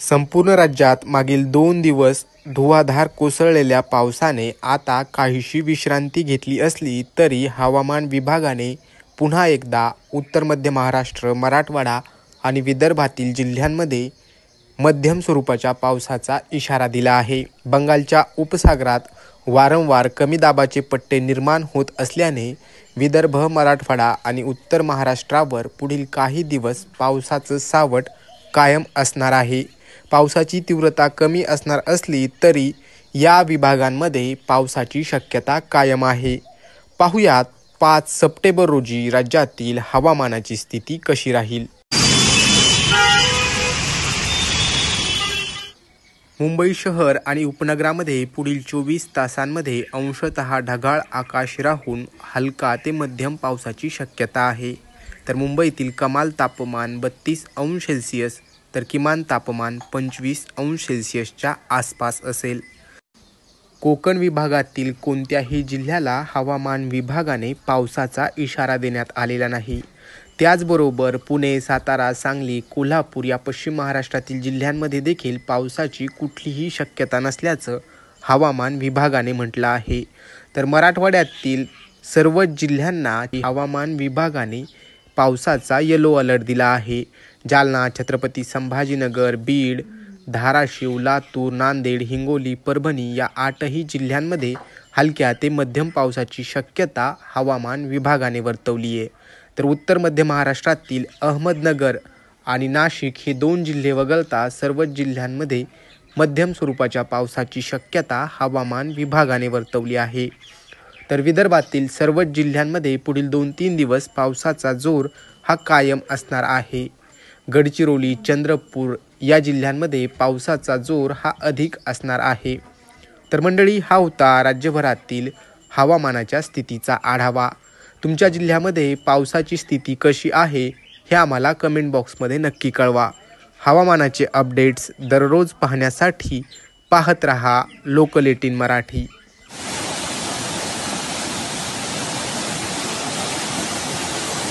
संपूर्ण राज्यात मागील 2 दिवस धुवाधार कोसळलेल्या पावसाने आता काहीशी विश्रांती घेतली असली तरी हवामान विभागाने पुन्हा एकदा उत्तर मध्य महाराष्ट्र, मराठवाडा आणि विदर्भातील जिल्ह्यांमध्ये मध्यम स्वरूपाच्या पावसाचा इशारा दिला आहे. बंगालच्या उपसागरात वारंवार कमी दाबाचे पट्टे निर्माण होत असल्याने विदर्भ, मराठवाडा आणि उत्तर महाराष्ट्रावर पुढील काही दिवस पावसाचं सावट कायम असणार आहे. पावसाची तीव्रता कमी असणार असली तरी या विभागांमध्ये पावसाची शक्यता कायम आहे. पाहुयात 5 सप्टेंबर रोजी राज्यातील हवामानाची स्थिती कशी राहील. मुंबई शहर आणि उपनगरामध्ये पुढील 24 तासांमध्ये अंशतः ढगाळ आकाश राहून हलका ते मध्यम पावसाची शक्यता आहे. तर मुंबईतील कमाल तापमान 32 अंश सेल्सिअस तर किमान तापमान 25 अंश सेल्सिअसच्या आसपास असेल. कोकण विभागातील कोणत्याही जिल्ह्याला हवामान विभागाने पावसाचा इशारा देण्यात आलेला नाही. त्याचबरोबर पुणे, सातारा, सांगली, कोल्हापूर या पश्चिम महाराष्ट्रातील जिल्ह्यांमध्ये देखील पावसाची कुठलीही शक्यता नसल्याचं हवामान विभागाने म्हटलं आहे. तर मराठवाड्यातील सर्वच जिल्ह्यांना हवामान विभागाने पावसाचा येलो अलर्ट दिला आहे. जालना, छत्रपती संभाजीनगर, बीड, धाराशिव, लातूर, नांदेड, हिंगोली, परभणी या 8ही जिल्ह्यांमध्ये हलक्या ते मध्यम पावसाची शक्यता हवामान विभागाने वर्तवली आहे. तर उत्तर मध्य महाराष्ट्रातील अहमदनगर आणि नाशिक हे 2 जिल्हे वगळता सर्वच जिल्ह्यांमध्ये मध्यम स्वरूपाच्या पावसाची शक्यता हवामान विभागाने वर्तवली आहे. तर विदर्भातील सर्वच जिल्ह्यांमध्ये पुढील 2-3 दिवस पावसाचा जोर हा कायम असणार आहे. गडचिरोली, चंद्रपूर या जिल्ह्यांमध्ये पावसाचा जोर हा अधिक असणार आहे. तर मंडळी, हा होता राज्यभरातील हवामानाच्या स्थितीचा आढावा. तुमच्या जिल्ह्यामध्ये पावसाची स्थिती कशी आहे हे आम्हाला कमेंट बॉक्समध्ये नक्की कळवा. हवामानाचे अपडेट्स दररोज पाहण्यासाठी पाहत रहा लोकल 18 मराठी.